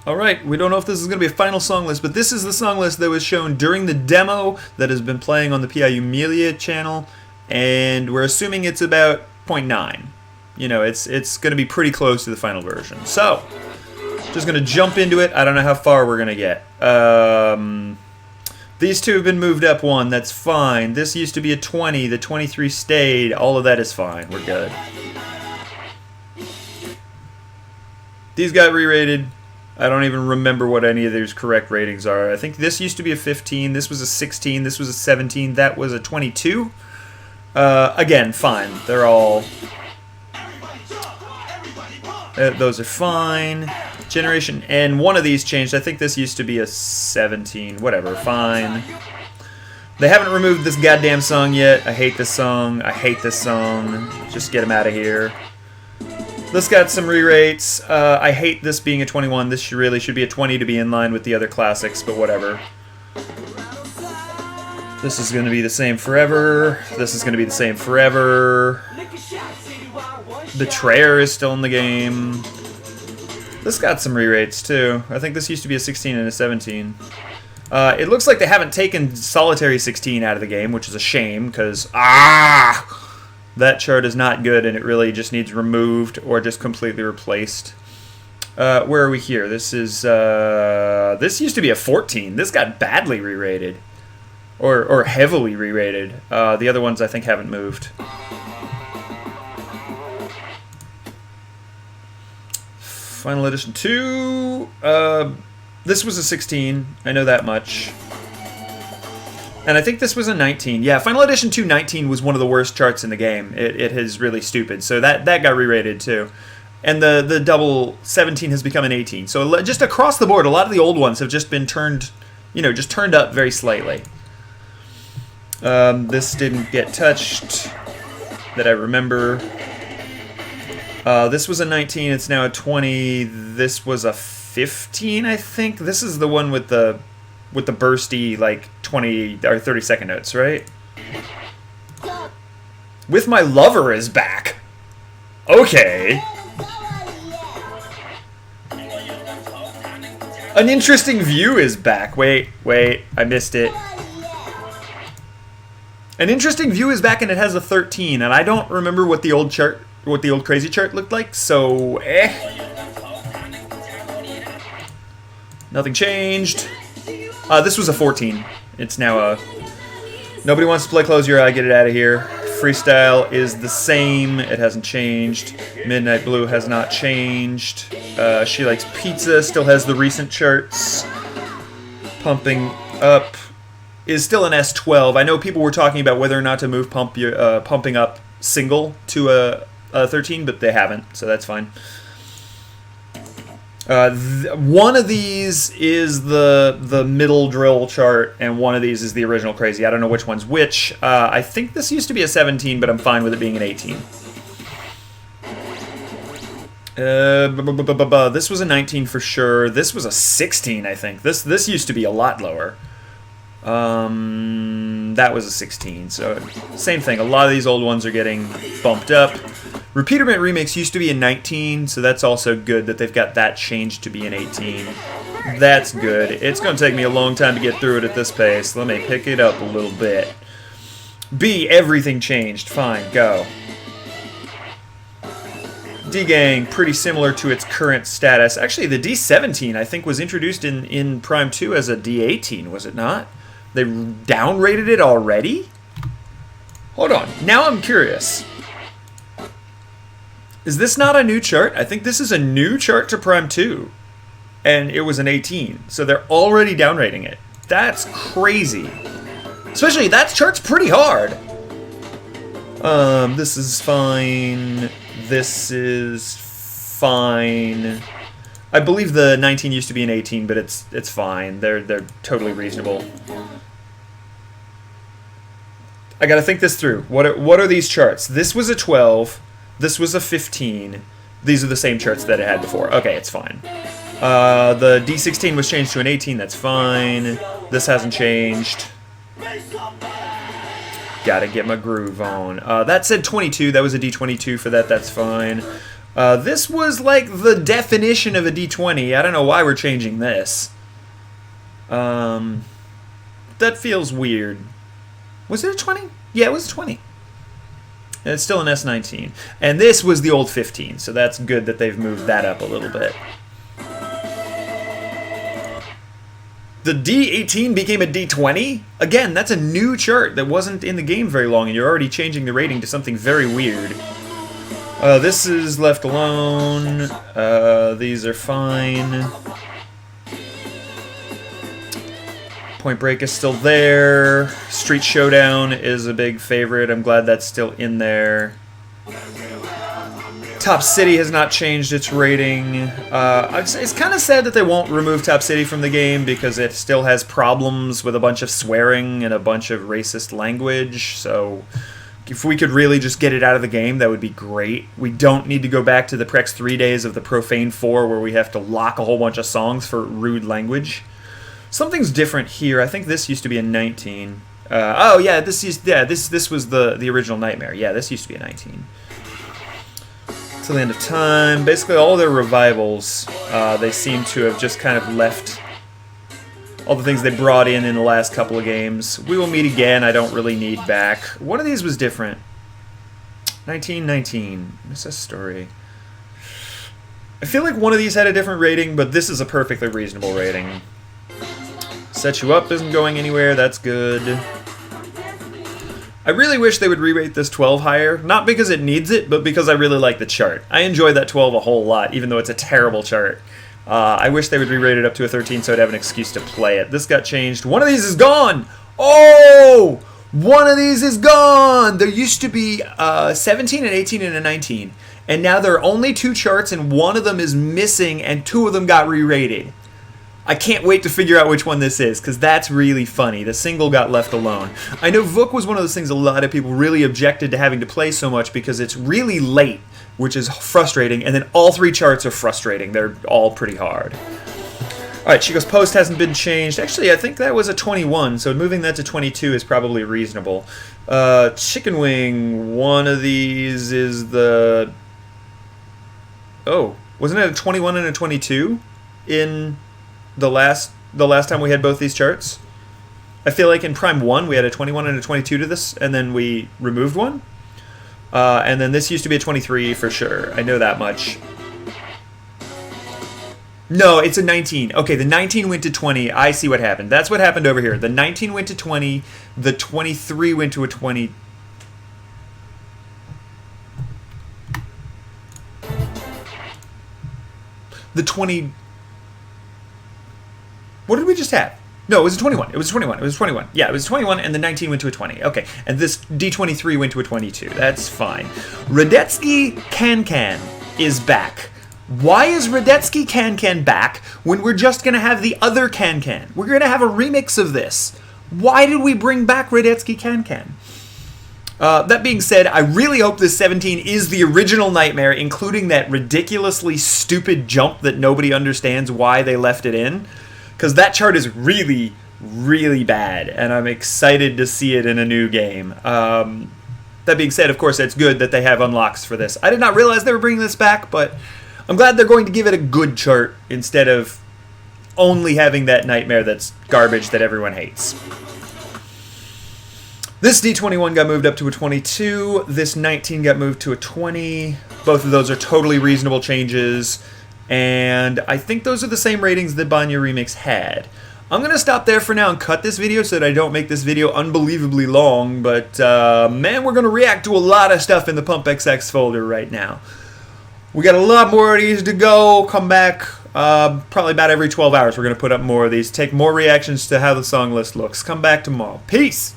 Alright, we don't know if this is going to be a final song list, but this is the song list that was shown during the demo that has been playing on the PIUMillia channel, and we're assuming it's about 0.9. You know, it's going to be pretty close to the final version. So, just going to jump into it. I don't know how far we're going to get. These two have been moved up one. That's fine. This used to be a 20. The 23 stayed. All of that is fine. We're good. These got re-rated. I don't even remember what any of these correct ratings are. I think this used to be a 15. This was a 16. This was a 17. That was a 22. Again, fine. They're all... those are fine. Generation N, one of these changed. I think this used to be a 17. Whatever, fine. They haven't removed this goddamn song yet. I hate this song. I hate this song. Just get them out of here. This got some re-rates. I hate this being a 21. This really should be a 20 to be in line with the other classics, but whatever. This is going to be the same forever. This is going to be the same forever. Betrayer is still in the game. This got some re-rates too. I think this used to be a 16 and a 17. It looks like they haven't taken Solitary 16 out of the game, which is a shame, because that chart is not good, and it really just needs removed or just completely replaced. Where are we here? This is this used to be a 14. This got badly re-rated, or heavily re-rated. The other ones I think haven't moved. Final Edition 2. This was a 16. I know that much. And I think this was a 19. Yeah, Final Edition 2 19 was one of the worst charts in the game. It is really stupid. So that got re-rated too. And the double 17 has become an 18. So just across the board, a lot of the old ones have just been turned, just turned up very slightly. This didn't get touched that I remember. This was a 19. It's now a 20. This was a 15, I think. This is the one with the bursty, like, 20 or 30 second notes, right? With My Lover is back. Okay. An Interesting View is back. Wait, I missed it. An Interesting View is back, and it has a 13, and I don't remember what the old crazy chart looked like, so Nothing changed. This was a 14. It's now a... Nobody wants to play Close Your Eye, get it out of here. Freestyle is the same. It hasn't changed. Midnight Blue has not changed. She Likes Pizza still has the recent charts. Pumping Up is still an S12. I know people were talking about whether or not to move Pumping Up single to a 13, but they haven't, so that's fine. One of these is the middle drill chart, and one of these is the original crazy. I don't know which one's which. I think this used to be a 17, but I'm fine with it being an 18. This was a 19 for sure. This was a 16, I think. This used to be a lot lower. That was a 16, so same thing. A lot of these old ones are getting bumped up. Repeaterment Remix used to be a 19, so that's also good that they've got that changed to be an 18. That's good. It's going to take me a long time to get through it at this pace. Let me pick it up a little bit. B, everything changed. Fine, go. D-Gang, pretty similar to its current status. Actually, the D17, I think, was introduced in Prime 2 as a D18, was it not? They downrated it already? Hold on. Now I'm curious. Is this not a new chart? I think this is a new chart to Prime 2. And it was an 18. So they're already downrating it. That's crazy. Especially, that chart's pretty hard. This is fine. This is fine. I believe the 19 used to be an 18, but it's fine. They're totally reasonable. I gotta think this through. What are these charts? This was a 12. This was a 15. These are the same charts that it had before. Okay, it's fine. The D16 was changed to an 18. That's fine. This hasn't changed. Gotta get my groove on. That said 22. That was a D22 for that. That's fine. This was like the definition of a D20. I don't know why we're changing this. That feels weird. Was it a 20? Yeah, it was a 20. And it's still an S19. And this was the old 15, so that's good that they've moved that up a little bit. The D18 became a D20? Again, that's a new chart that wasn't in the game very long, and you're already changing the rating to something very weird. This is left alone. These are fine. Point Break is still there. Street Showdown is a big favorite. I'm glad that's still in there. Top City has not changed its rating. It's kind of sad that they won't remove Top City from the game because it still has problems with a bunch of swearing and a bunch of racist language. So if we could really just get it out of the game, that would be great. We don't need to go back to the Prex 3 days of the Profane 4 where we have to lock a whole bunch of songs for rude language. Something's different here. I think this used to be a 19. Oh yeah, this was the original Nightmare. Yeah, this used to be a 19. Till the End of Time. Basically, all their revivals, they seem to have just kind of left all the things they brought in the last couple of games. We Will Meet Again, I don't really need back. One of these was different. 1919. What's that story? I feel like one of these had a different rating, but this is a perfectly reasonable rating. Set You Up isn't going anywhere, that's good. I really wish they would re-rate this 12 higher, not because it needs it, but because I really like the chart. I enjoy that 12 a whole lot, even though it's a terrible chart. I wish they would re-rate it up to a 13 so I'd have an excuse to play it. This got changed. One of these is gone! Oh! One of these is gone! There used to be 17, and 18, and a 19. And now there are only 2 charts, and one of them is missing, and 2 of them got re-rated. I can't wait to figure out which one this is, because that's really funny. The single got left alone. I know Vuk was one of those things a lot of people really objected to having to play so much because it's really late, which is frustrating, and then all 3 charts are frustrating. They're all pretty hard. Alright, Chico's Post hasn't been changed. Actually, I think that was a 21, so moving that to 22 is probably reasonable. Chicken Wing, one of these is the... Oh, wasn't it a 21 and a 22 in... The last time we had both these charts? I feel like in Prime 1 we had a 21 and a 22 to this, and then we removed one. And then this used to be a 23 for sure. I know that much. No, it's a 19. Okay, the 19 went to 20. I see what happened. That's what happened over here. The 19 went to 20. The 23 went to a 20. The 20... What did we just have? No, it was a 21. It was a 21. It was a 21. Yeah, it was a 21, and the 19 went to a 20. Okay, and this D23 went to a 22. That's fine. Radetzky Can-Can is back. Why is Radetzky Can-Can back when we're just going to have the other Can-Can? We're going to have a remix of this. Why did we bring back Radetzky Can-Can? That being said, I really hope this 17 is the original Nightmare, including that ridiculously stupid jump that nobody understands why they left it in. Because that chart is really, really bad, and I'm excited to see it in a new game. That being said, of course, it's good that they have unlocks for this. I did not realize they were bringing this back, but I'm glad they're going to give it a good chart instead of only having that Nightmare that's garbage that everyone hates. This D21 got moved up to a 22. This 19 got moved to a 20. Both of those are totally reasonable changes. And I think those are the same ratings that Banya Remix had. I'm going to stop there for now and cut this video so that I don't make this video unbelievably long. But, man, we're going to react to a lot of stuff in the Pump XX folder right now. We got a lot more of these to go. Come back probably about every 12 hours. We're going to put up more of these. Take more reactions to how the song list looks. Come back tomorrow. Peace!